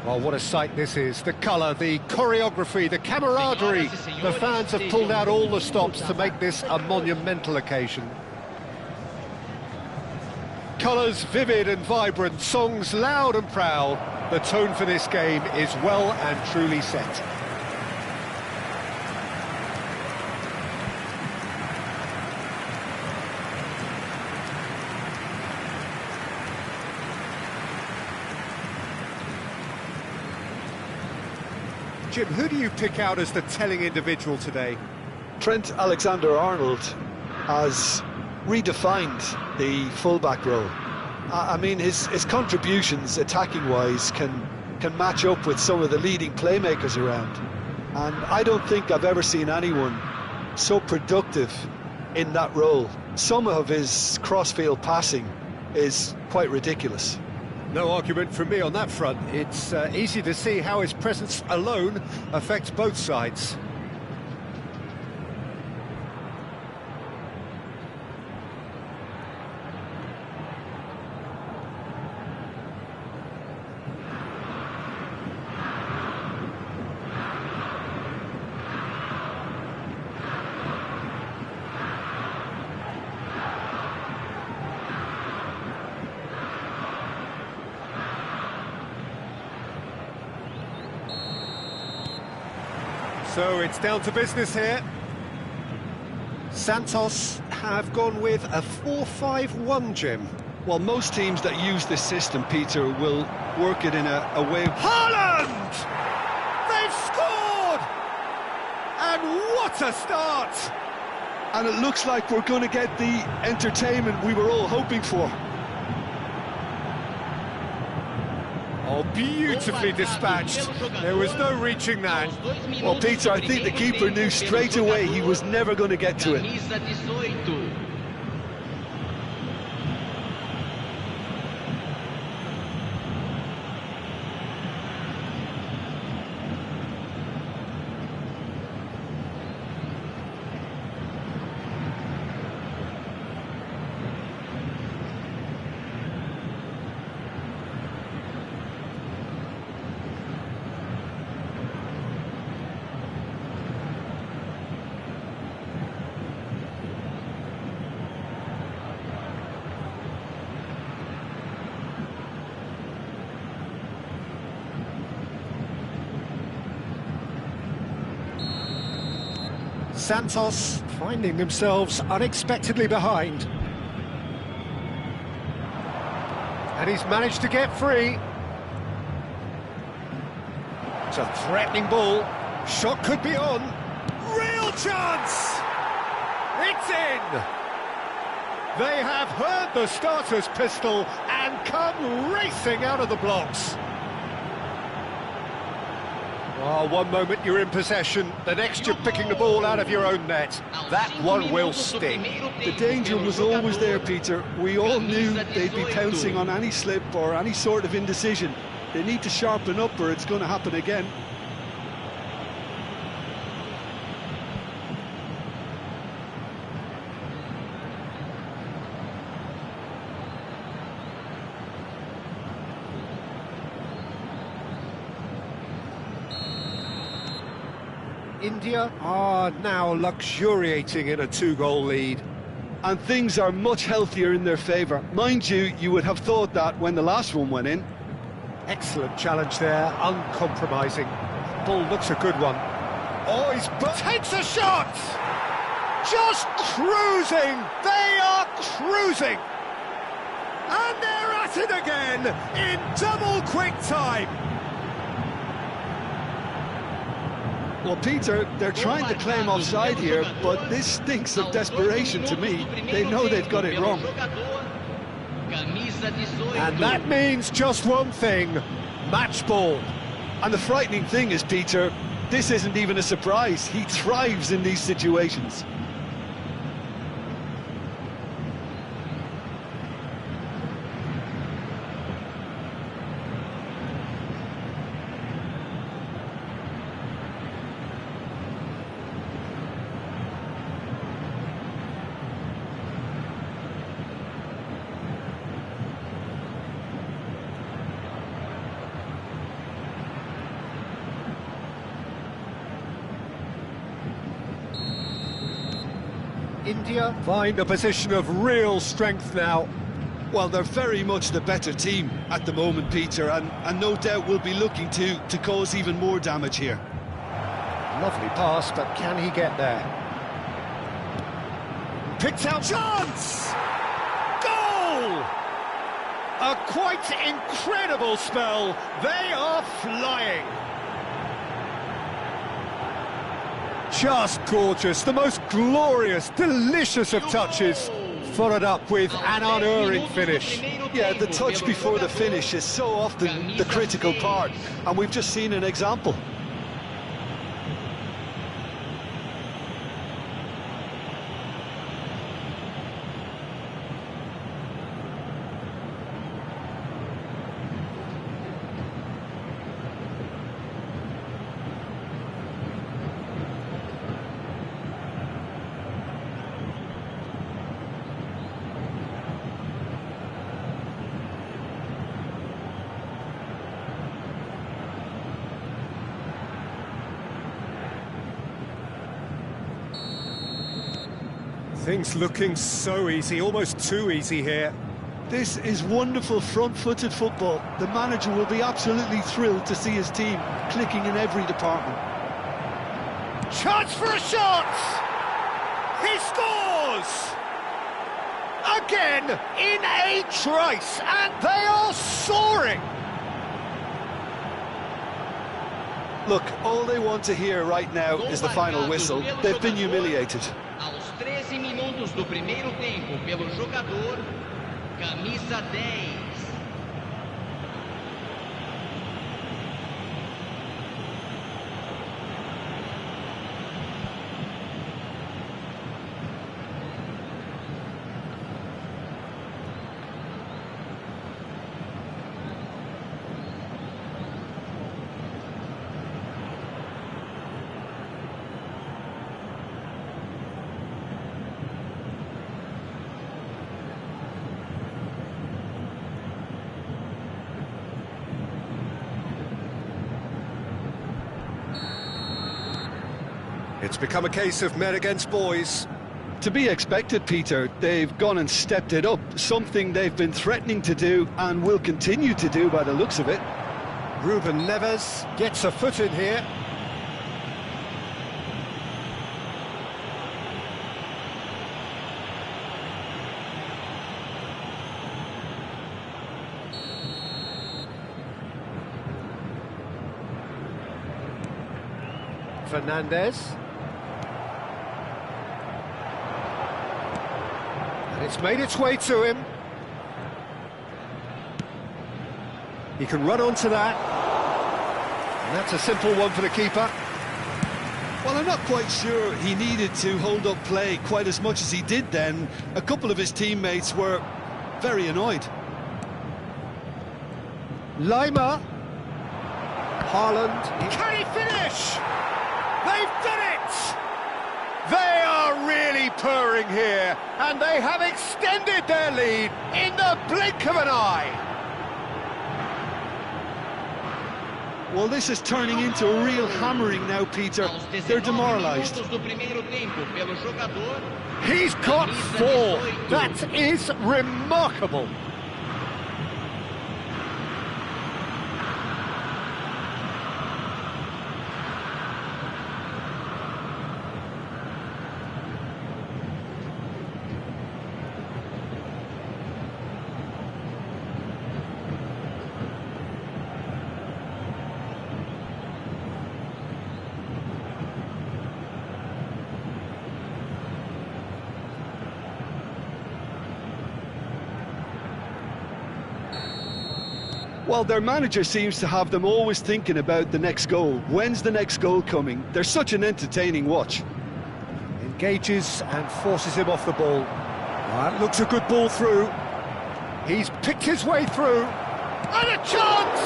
Well, what a sight this is. The colour, the choreography, the camaraderie. The fans have pulled out all the stops to make this a monumental occasion. Colours vivid and vibrant, songs loud and proud. The tone for this game is well and truly set. Jim, who do you pick out as the telling individual today? Trent Alexander-Arnold has redefined the fullback role. I mean, his contributions, attacking-wise, can match up with some of the leading playmakers around. And I don't think I've ever seen anyone so productive in that role. Some of his cross-field passing is quite ridiculous. No argument from me on that front. It's easy to see how his presence alone affects both sides. So it's down to business here. Santos have gone with a 4-5-1, Jim. Well, most teams that use this system, Peter, will work it in a way... Haaland! They've scored! And what a start! And it looks like we're going to get the entertainment we were all hoping for. Oh, beautifully dispatched. There was no reaching that. Well, Peter, I think the keeper knew straight away he was never going to get to it. Santos finding themselves unexpectedly behind. And he's managed to get free. It's a threatening ball. Shot could be on. Real chance! It's in! They have heard the starter's pistol and come racing out of the blocks. Oh, one moment you're in possession, the next you're picking the ball out of your own net. That one will sting. The danger was always there, Peter. We all knew they'd be pouncing on any slip or any sort of indecision. They need to sharpen up or it's going to happen again. India are now luxuriating in a two-goal lead. And things are much healthier in their favour. Mind you, you would have thought that when the last one went in. Excellent challenge there, uncompromising. Ball looks a good one. Oh, he's takes a shot! Just cruising! They are cruising! And they're at it again in double quick time! Well, Peter, they're trying to claim offside here, but this stinks of desperation to me. They know they've got it wrong. And that means just one thing, match ball. And the frightening thing is, Peter, this isn't even a surprise. He thrives in these situations. India find a position of real strength now. Well, they're very much the better team at the moment, Peter, and no doubt will be looking to cause even more damage here. Lovely pass, but can he get there? Picked out chance! Goal! A quite incredible spell. They are flying. Just gorgeous, the most glorious, delicious of touches. Followed up with an unerring finish. Yeah, the touch before the finish is so often the critical part, and we've just seen an example. Things looking so easy, almost too easy here. This is wonderful front-footed football. The manager will be absolutely thrilled to see his team clicking in every department. Chance for a shot! He scores! Again, in a trice, and they are soaring! Look, all they want to hear right now is the final whistle. They've been humiliated. Aos 13 minutos do primeiro tempo, pelo jogador, camisa 10. It's become a case of men against boys. To be expected, Peter. They've gone and stepped it up, something they've been threatening to do and will continue to do by the looks of it. Ruben Neves gets a foot in here. Fernandez. And it's made its way to him. He can run onto that. And that's a simple one for the keeper. Well, I'm not quite sure he needed to hold up play quite as much as he did then. A couple of his teammates were very annoyed. Lima. Haaland. Can he finish? They've done it! They are really purring here, and they have extended their lead in the blink of an eye. Well, this is turning into a real hammering now, Peter. They're demoralised. He's got 4. That is remarkable. Well, their manager seems to have them always thinking about the next goal. When's the next goal coming? They're such an entertaining watch. Engages and forces him off the ball. That looks a good ball through. He's picked his way through. And a chance!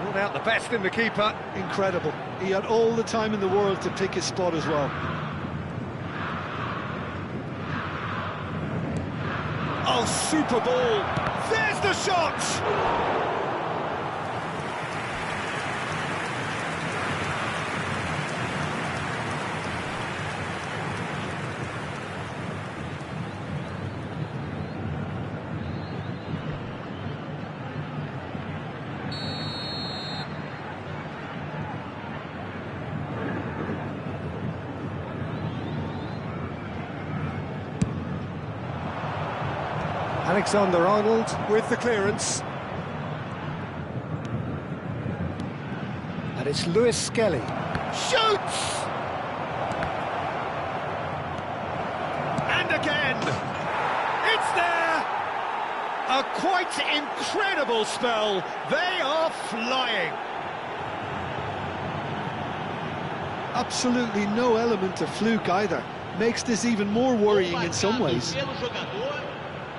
Brought out the best in the keeper. Incredible. He had all the time in the world to pick his spot as well. Oh, super ball. There's the shot! Alexander-Arnold with the clearance. And it's Lewis Skelly. Shoots! And again! It's there! A quite incredible spell. They are flying. Absolutely no element of fluke either. Makes this even more worrying in some ways. Pelo jogador,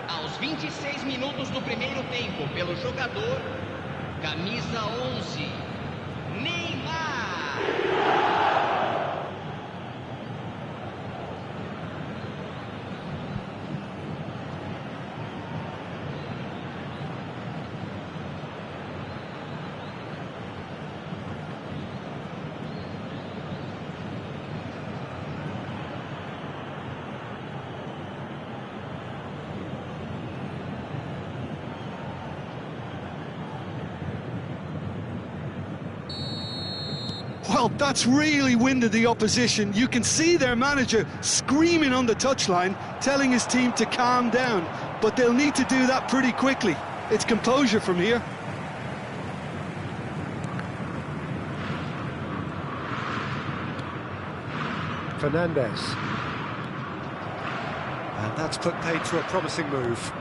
aos 26 minutos do primeiro tempo, pelo jogador, camisa 11, Neymar. Well, that's really winded the opposition. You can see their manager screaming on the touchline, telling his team to calm down. But they'll need to do that pretty quickly. It's composure from here. Fernandez. And that's put paid to a promising move.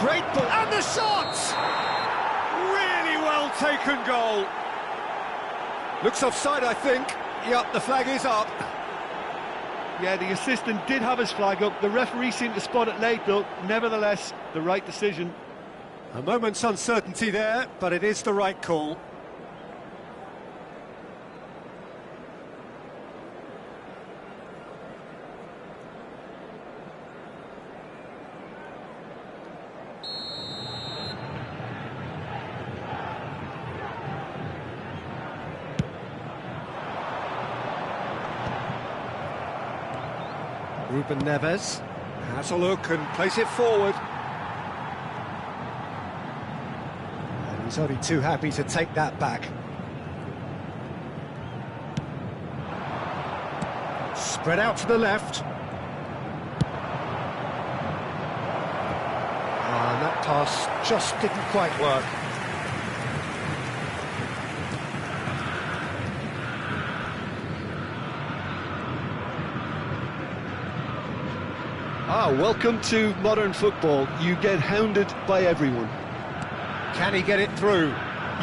Great ball. And the shot! Really well taken goal. Looks offside, I think. Yep, the flag is up. Yeah, the assistant did have his flag up. The referee seemed to spot it late, though. Nevertheless, the right decision. A moment's uncertainty there, but it is the right call. Ruben Neves has a look and plays it forward. And he's only too happy to take that back. Spread out to the left. And that pass just didn't quite work. Welcome to modern football. You get hounded by everyone. Can he get it through?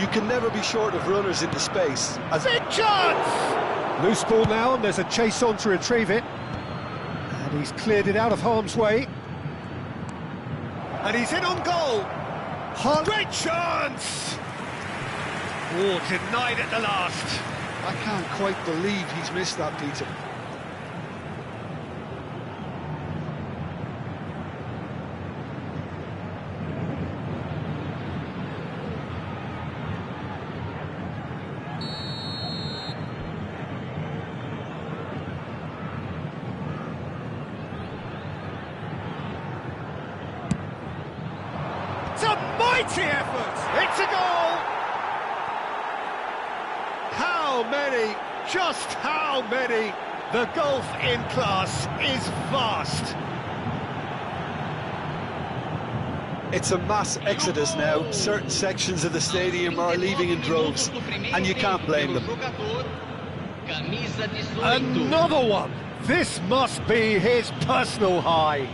You can never be short of runners into space. Big chance! Loose ball now, and there's a chase on to retrieve it. And he's cleared it out of harm's way. And he's in on goal. Great chance! Oh, denied at the last. I can't quite believe he's missed that, Peter. It's a mighty effort! It's a goal! How many, just how many? The gulf in class is vast. It's a mass exodus now. Certain sections of the stadium are leaving in droves, and you can't blame them. Another one! This must be his personal high.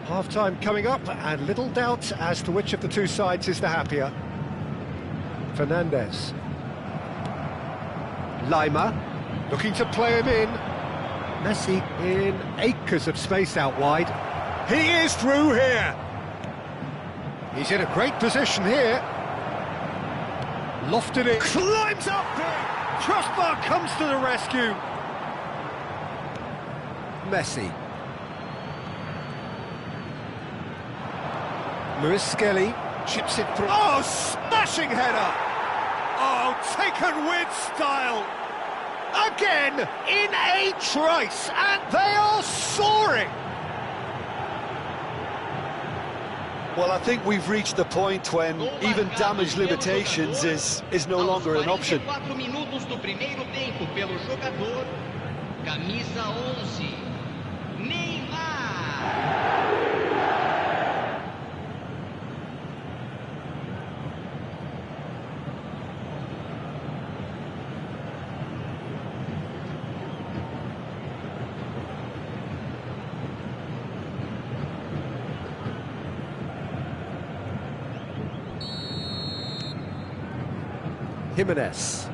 Half-time coming up, and little doubt as to which of the two sides is the happier. Fernandez. Lima, looking to play him in. Messi in acres of space out wide. He is through here. He's in a great position here. Lofted it, climbs up big. Crossbar comes to the rescue. Messi. Lewis Skelly chips it through. Oh, smashing header! Oh, taken with style! Again, in a trice, and they are soaring! Well, I think we've reached the point when even damage limitations is no longer an option. 44 minutos do primeiro tempo pelo jogador, camisa 11, Neymar. Jimenez.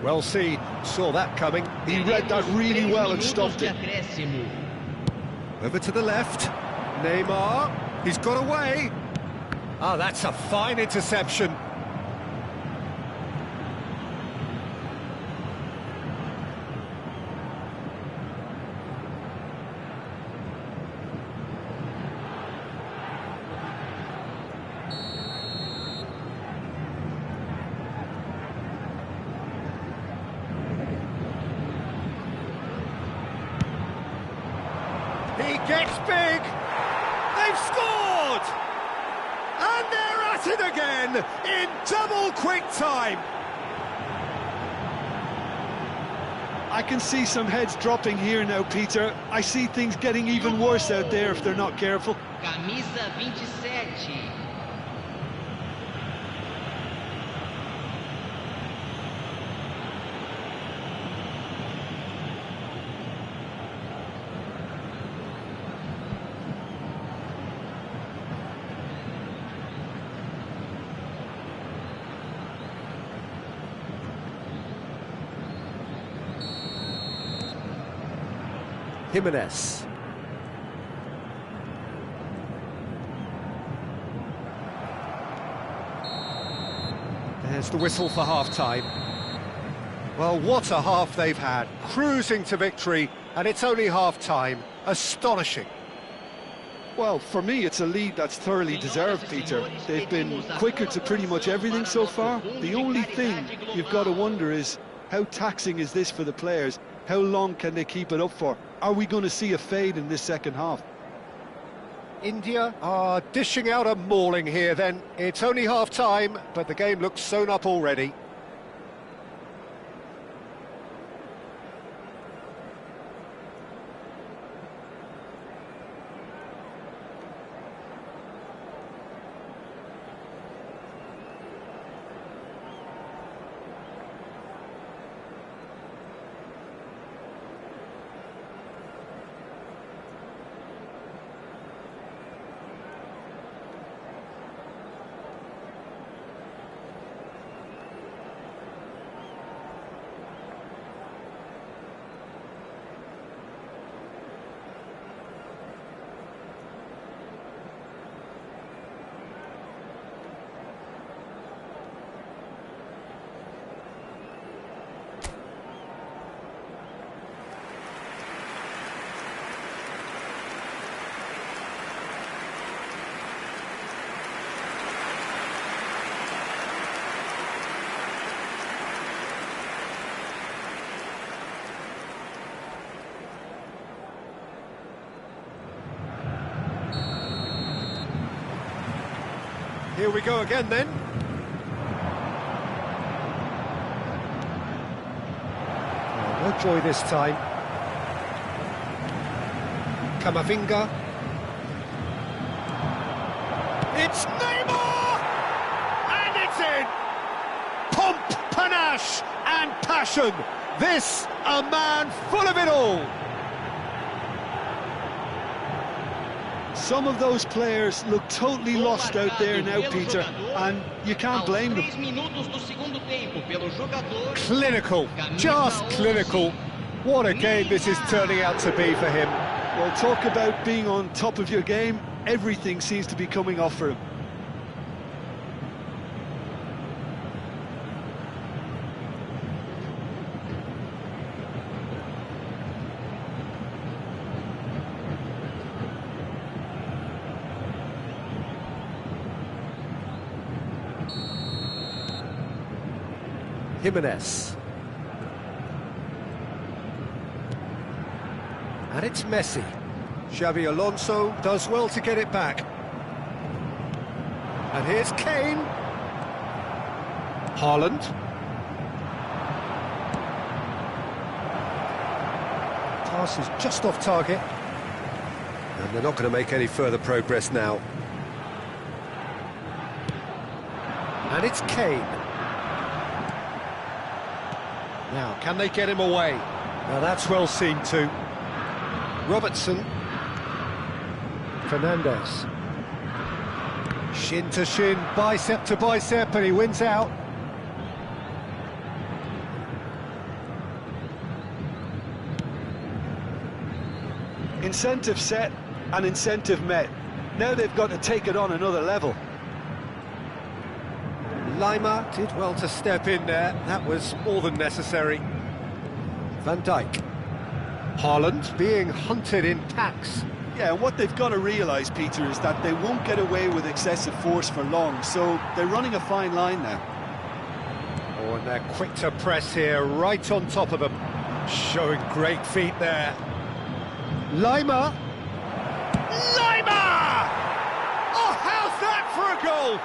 Well seen, saw that coming. He read that really well and stopped it. Over to the left, Neymar, he's got away. Ah, that's a fine interception. He gets big, they've scored! And they're at it again, in double quick time. I can see some heads dropping here now, Peter. I see things getting even worse out there if they're not careful. Camisa 27. Jimenez. There's the whistle for half-time. Well, what a half they've had. Cruising to victory, and it's only half-time. Astonishing. Well, for me, it's a lead that's thoroughly deserved, Peter. They've been quicker to pretty much everything so far. The only thing you've got to wonder is, how taxing is this for the players? How long can they keep it up for? Are we going to see a fade in this second half? India are dishing out a mauling here then. It's only half-time, but the game looks sewn up already. Here we go again then. Oh, no joy this time. Camavinga. It's Neymar! And it's in! Pomp, panache and passion. This, a man full of it all. Some of those players look totally lost out there now, Peter, and you can't blame them. Clinical, just clinical. What a game this is turning out to be for him. Well, talk about being on top of your game. Everything seems to be coming off for him. Jimenez. And it's Messi. Xabi Alonso does well to get it back. And here's Kane. Haaland. Pass is just off target. And they're not going to make any further progress now. And it's Kane. Now, can they get him away? Now that's well seen too. Robertson. Fernandez. Shin to shin, bicep to bicep, and he wins out. Incentive set and incentive met. Now they've got to take it on another level. Lima did well to step in there. That was more than necessary. Van Dijk. Haaland being hunted in packs. Yeah, and what they've got to realise, Peter, is that they won't get away with excessive force for long, so they're running a fine line now. Oh, and they're quick to press here, right on top of them. Showing great feet there. Lima! Lima! Oh, how's that for a goal?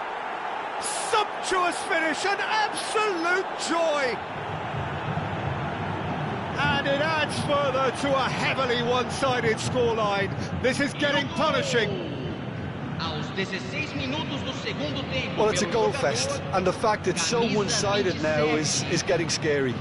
Sumptuous finish, an absolute joy! And it adds further to a heavily one-sided scoreline. This is getting punishing. Well, it's a goal fest, and the fact it's so one-sided now is getting scary.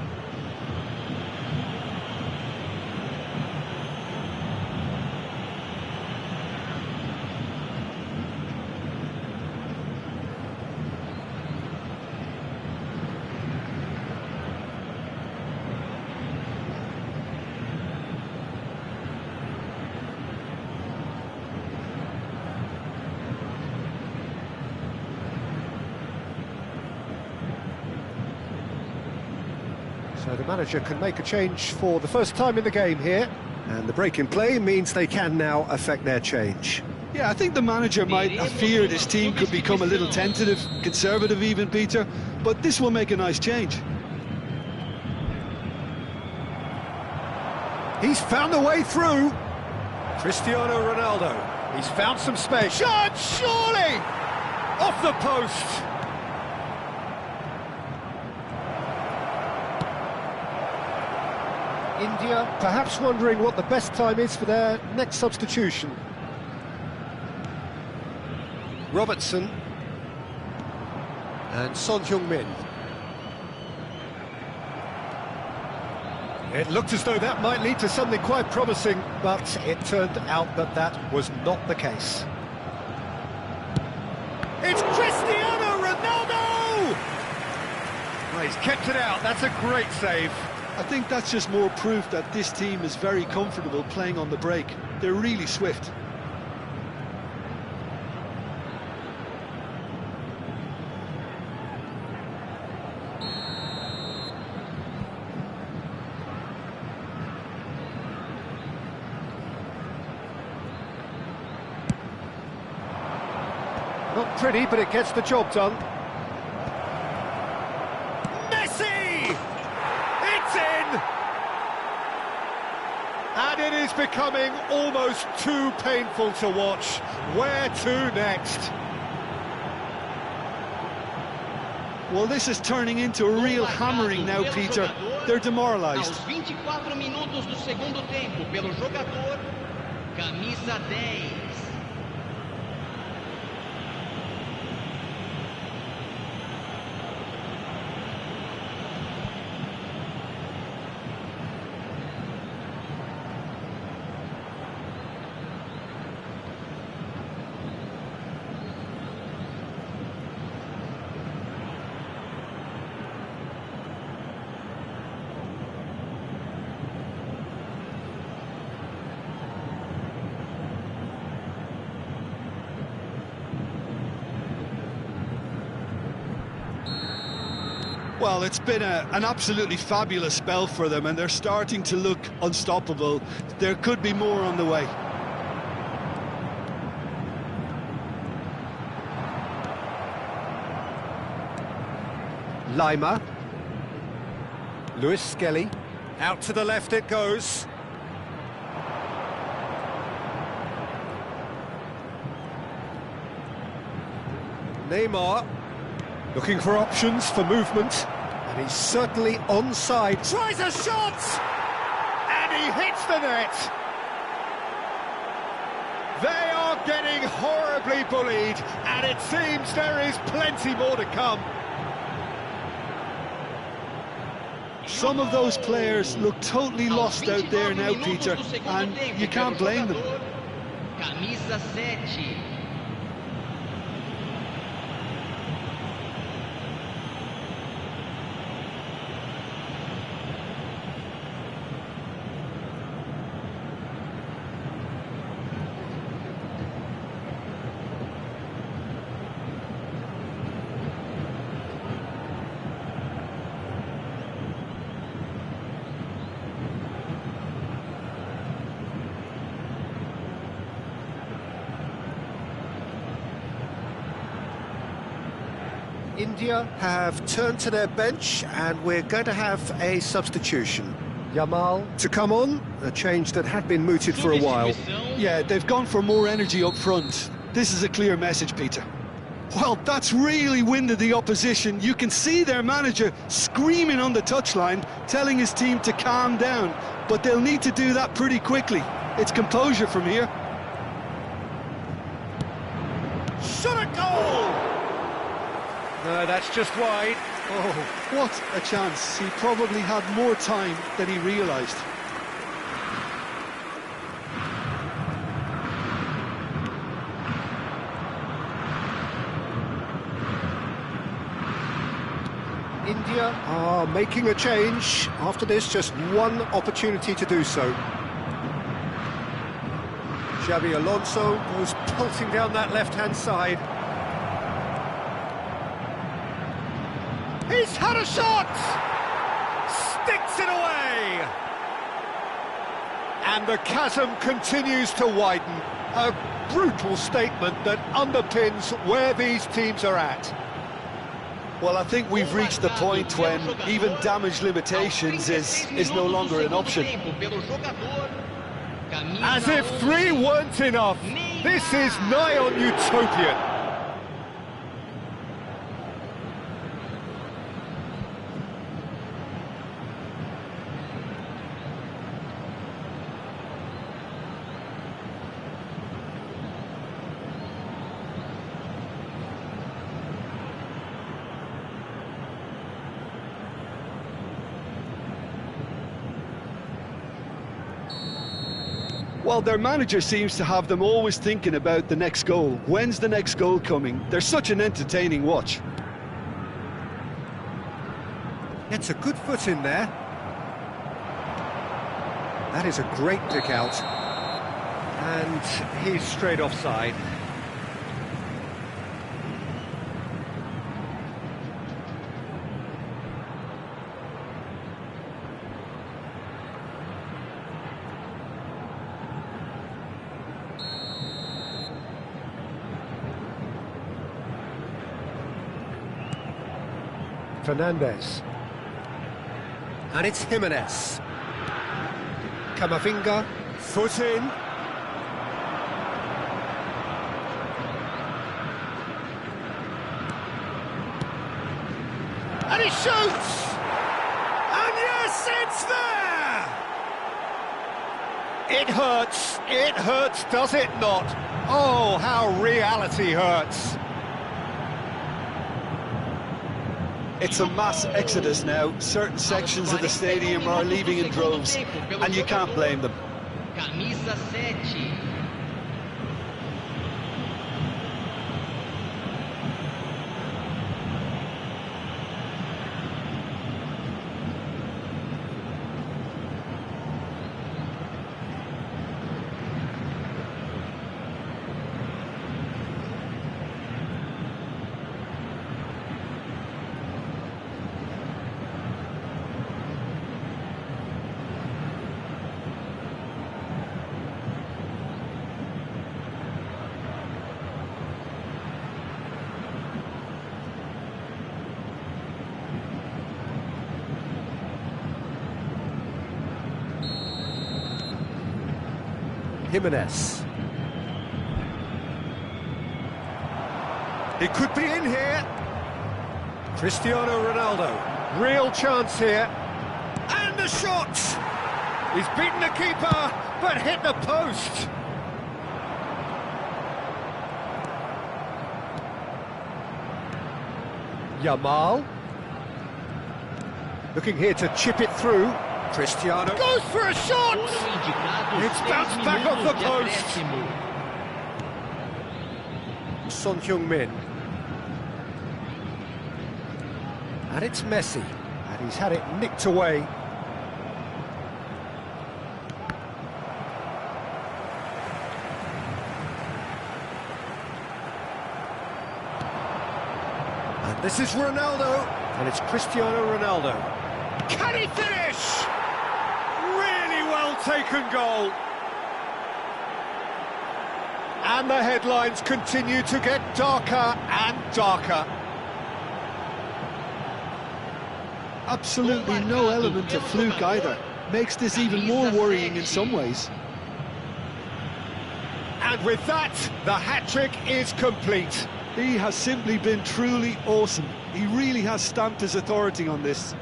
So the manager can make a change for the first time in the game here. And the break in play means they can now affect their change. Yeah, I think the manager might have feared his team could become a little tentative, conservative even, Peter, but this will make a nice change. He's found the way through. Cristiano Ronaldo. He's found some space. Shot, surely! Off the post. India perhaps wondering what the best time is for their next substitution. Robertson and Son Heung-min. It looked as though that might lead to something quite promising, but it turned out that that was not the case. It's Cristiano Ronaldo! Well, he's kept it out. That's a great save. I think that's just more proof that this team is very comfortable playing on the break. They're really swift. Not pretty, but it gets the job done. Messi! It's in! And it is becoming almost too painful to watch. Where to next? Well, this is turning into a real hammering now, Peter. They're demoralised. Aos 24 minutos do segundo tempo, pelo jogador, camisa 10. Well, it's been an absolutely fabulous spell for them, and they're starting to look unstoppable. There could be more on the way. Lima. Lewis Skelly. Out to the left it goes. Neymar. Looking for options for movement. And he's certainly onside. Tries a shot! And he hits the net! They are getting horribly bullied, and it seems there is plenty more to come. Some of those players look totally lost out there now, Peter, and you can't blame them. Camisa 7. India have turned to their bench, and we're going to have a substitution. Yamal to come on, a change that had been mooted for a while. Yeah, they've gone for more energy up front. This is a clear message, Peter. Well, that's really winded the opposition. You can see their manager screaming on the touchline, telling his team to calm down, but they'll need to do that pretty quickly. It's composure from here. Shot a goal! No, that's just wide. Oh, what a chance. He probably had more time than he realised. India are making a change. After this, just one opportunity to do so. Xabi Alonso goes pelting down that left-hand side. He's had a shot! Sticks it away! And the chasm continues to widen. A brutal statement that underpins where these teams are at. Well, I think we've reached the point when even damage limitations is no longer an option. As if 3 weren't enough, this is nigh on utopian. Well, their manager seems to have them always thinking about the next goal. When's the next goal coming? They're such an entertaining watch. Gets a good foot in there. That is a great pick out. And he's straight offside. Fernandez. And it's Jimenez. Camavinga, foot in. And he shoots! And yes, it's there! It hurts, does it not? Oh, how reality hurts. It's a mass exodus now. Certain sections of the stadium are leaving in droves, and you can't blame them. Camisa 7. Jimenez. He could be in here. Cristiano Ronaldo. Real chance here. And the shot! He's beaten the keeper, but hit the post. Yamal. Looking here to chip it through. Cristiano goes for a shot! It's bounced back off the post. Son Heung-min. And it's Messi. And he's had it nicked away. And this is Ronaldo. And it's Cristiano Ronaldo. Can he finish? Really well taken goal. And the headlines continue to get darker and darker. Absolutely no element of fluke either. Makes this even more worrying in some ways. And with that, the hat-trick is complete. He has simply been truly awesome. He really has stamped his authority on this.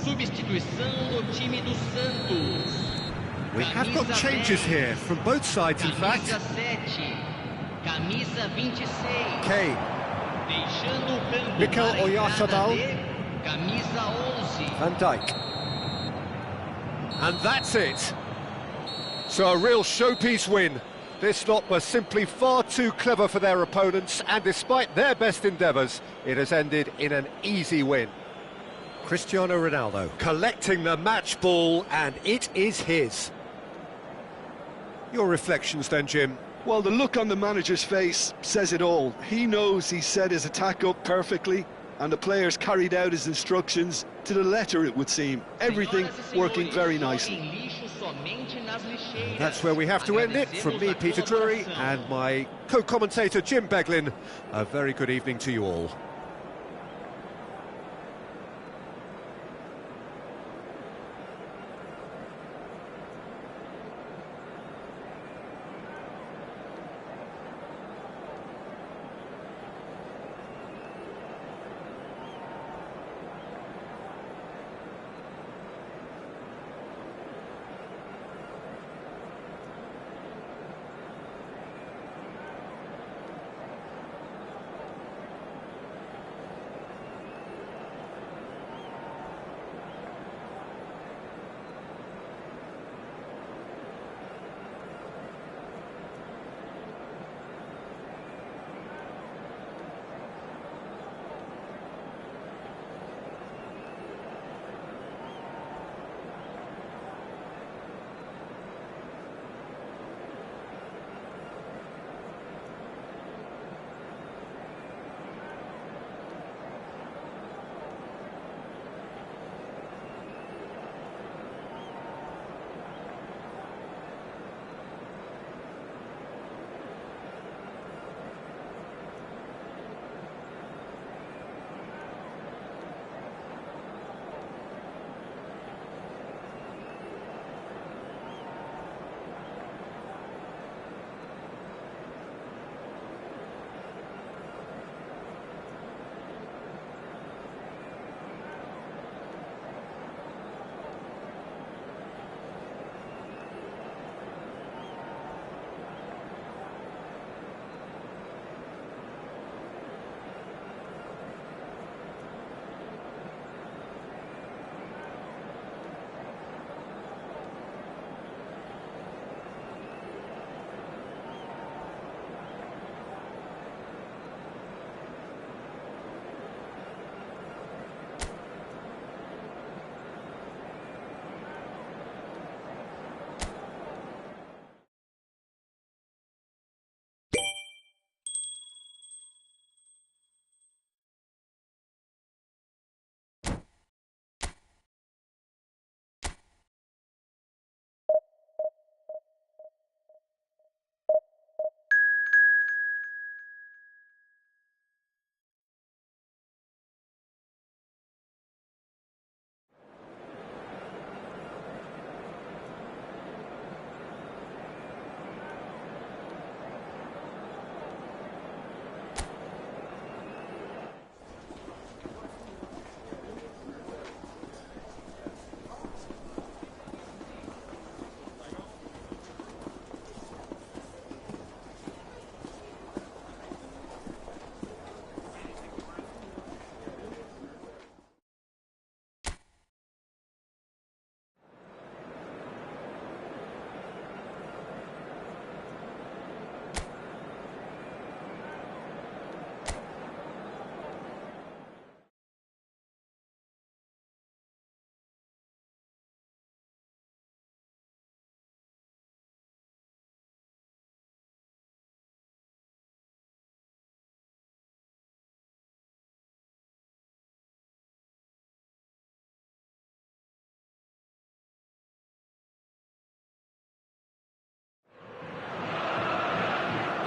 Substituição no time do Santos. We have got changes here from both sides, in fact. Camisa 26. Kane. Deixando o campo Mikel para a Oyarzabal. entrada de Camisa 11. Van Dijk. And that's it. So a real showpiece win. This lot were simply far too clever for their opponents, and despite their best endeavours, it has ended in an easy win. Cristiano Ronaldo collecting the match ball, and it is his. Your reflections then, Jim? Well, the look on the manager's face says it all. He knows he set his attack up perfectly, and the players carried out his instructions to the letter, it would seem. Everything working very nicely. That's where we have to end it. From me, Peter Drury, and my co-commentator, Jim Beglin, a very good evening to you all.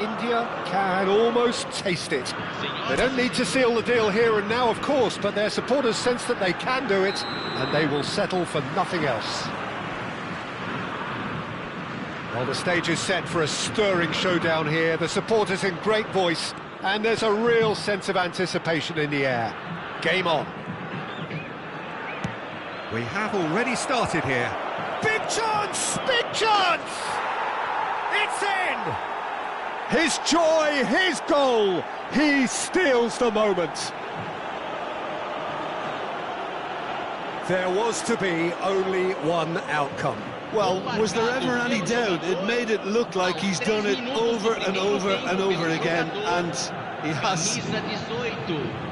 India can almost taste it. They don't need to seal the deal here and now, of course, but their supporters sense that they can do it, and they will settle for nothing else. Well, the stage is set for a stirring showdown here. The supporters in great voice, and there's a real sense of anticipation in the air. Game on. We have already started here. Big chance! Big chance! It's in! His joy, his goal! He steals the moment. There was to be only one outcome. Well, was there ever any doubt? It made it look like he's done it over and over and over again, and he has. Camisa 18.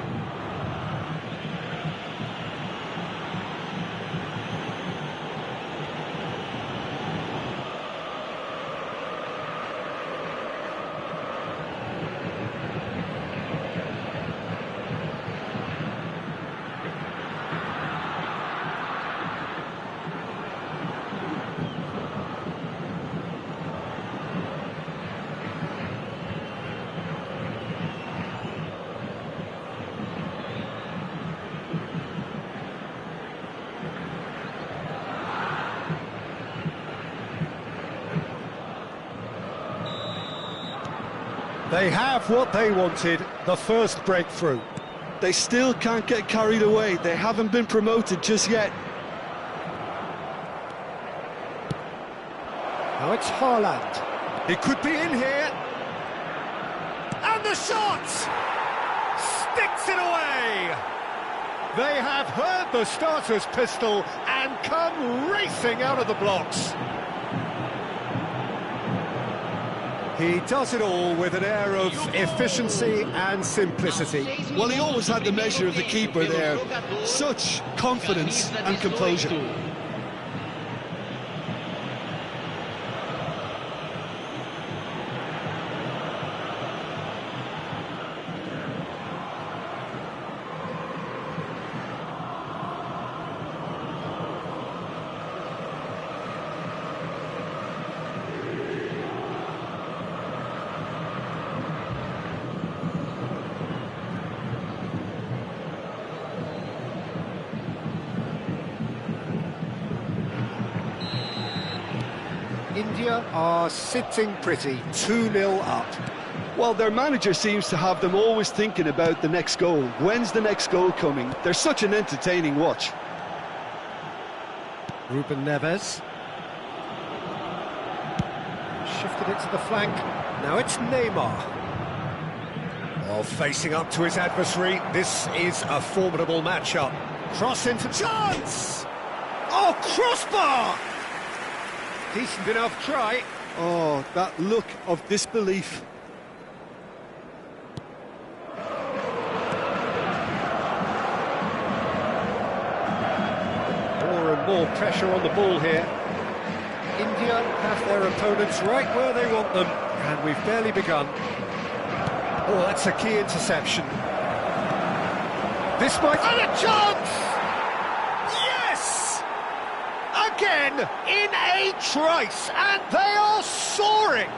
They have what they wanted, the first breakthrough. They still can't get carried away. They haven't been promoted just yet. Now it's Haaland. He could be in here. And the shot! Sticks it away! They have heard the starter's pistol and come racing out of the blocks. He does it all with an air of efficiency and simplicity. Well, he always had the measure of the keeper there. Such confidence and composure. India are sitting pretty, 2-0 up. Well, their manager seems to have them always thinking about the next goal. When's the next goal coming? They're such an entertaining watch. Ruben Neves. Shifted it to the flank. Now it's Neymar. While facing up to his adversary, this is a formidable matchup. Cross into chance! Oh, crossbar! Decent enough try. Oh, that look of disbelief. More and more pressure on the ball here. India have their opponents right where they want them, and we've barely begun. Oh, that's a key interception. This might... And a chance! Yes! Again, in a trice, and they are soaring!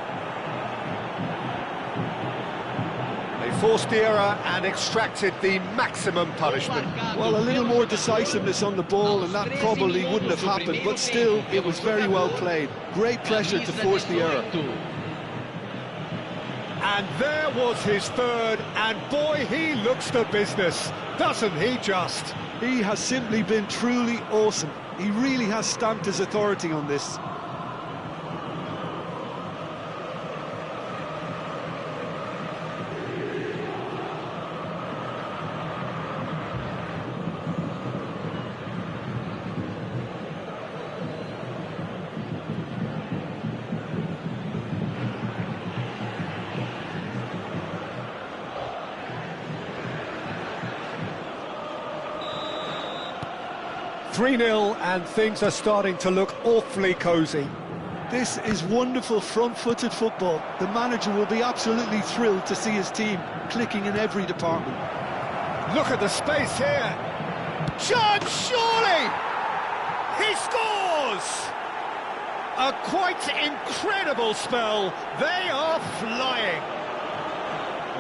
They forced the error and extracted the maximum punishment. Well, a little more decisiveness on the ball, and that probably wouldn't have happened, but still, it was very well played. Great pressure to force the error. And there was his third, and boy, he looks the business, doesn't he just? He has simply been truly awesome. He really has stamped his authority on this. .3-0 and things are starting to look awfully cosy. This is wonderful front-footed football. The manager will be absolutely thrilled to see his team clicking in every department. Look at the space here. Chance, surely! He scores! A quite incredible spell. They are flying.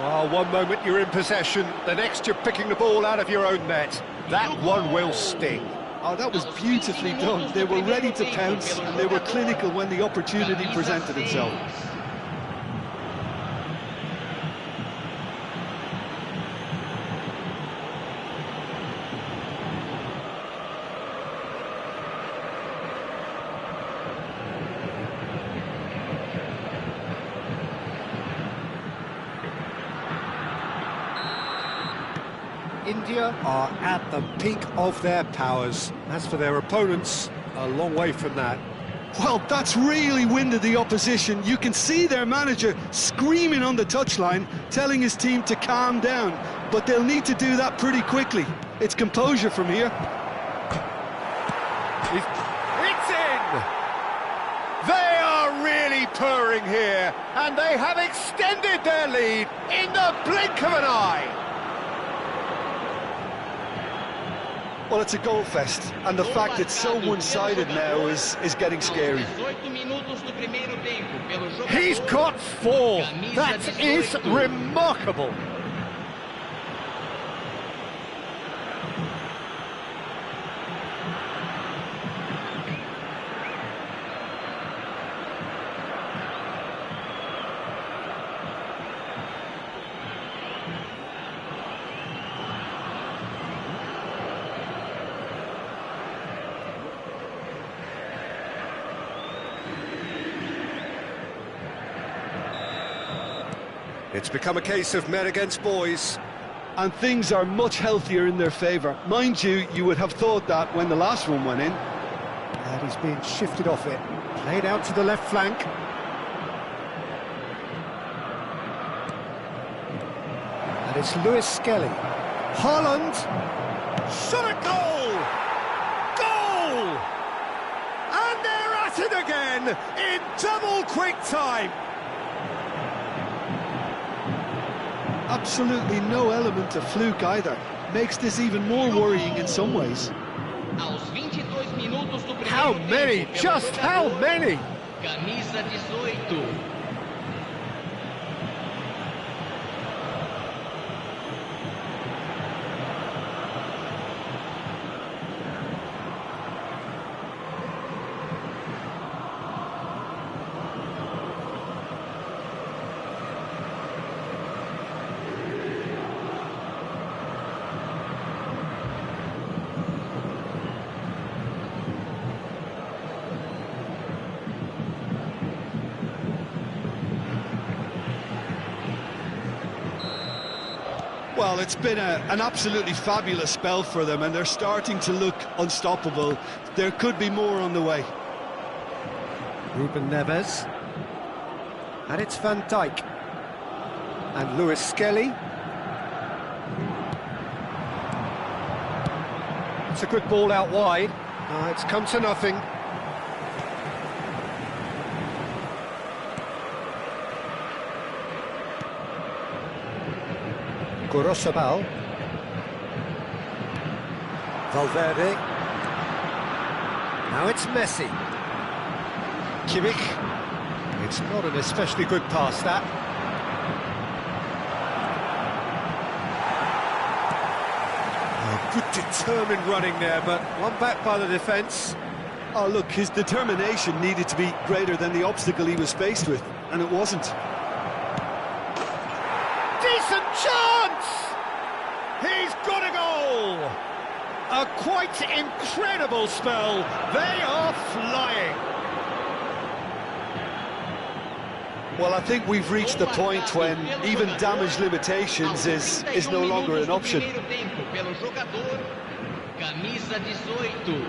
Oh, one moment you're in possession, the next you're picking the ball out of your own net. That one will sting. Oh, that was beautifully done. They were ready to pounce and they were clinical when the opportunity presented itself. India are at the peak of their powers. As for their opponents, a long way from that. Well, that's really winded the opposition. You can see their manager screaming on the touchline, telling his team to calm down. But they'll need to do that pretty quickly. It's composure from here. It's in! They are really purring here, and they have extended their lead in the blink of an eye. Well, it's a goal fest, and the fact it's so one-sided now is getting scary. He's got 4. That is remarkable. It's become a case of men against boys. And things are much healthier in their favour. Mind you, you would have thought that when the last one went in. And he's being shifted off it. Played out to the left flank. And it's Lewis Skelly. Haaland. Shot at goal! Goal! And they're at it again in double quick time. Absolutely no element of fluke either. Makes this even more worrying in some ways. How many? Just how many? Camisa 18. Well, it's been an absolutely fabulous spell for them, and they're starting to look unstoppable. There could be more on the way. Ruben Neves. And it's Van Dijk. And Lewis Skelly. It's a good ball out wide. It's come to nothing. Gorosabal. Valverde. Now it's Messi. Kimmich. It's not an especially good pass, that. Oh, good determined running there, but one back by the defence. Oh, look, his determination needed to be greater than the obstacle he was faced with, and it wasn't. Decent chance! He's got a goal! A quite incredible spell. They are flying. Well, I think we've reached the point when even damage limitations is no longer an option. Camisa 18.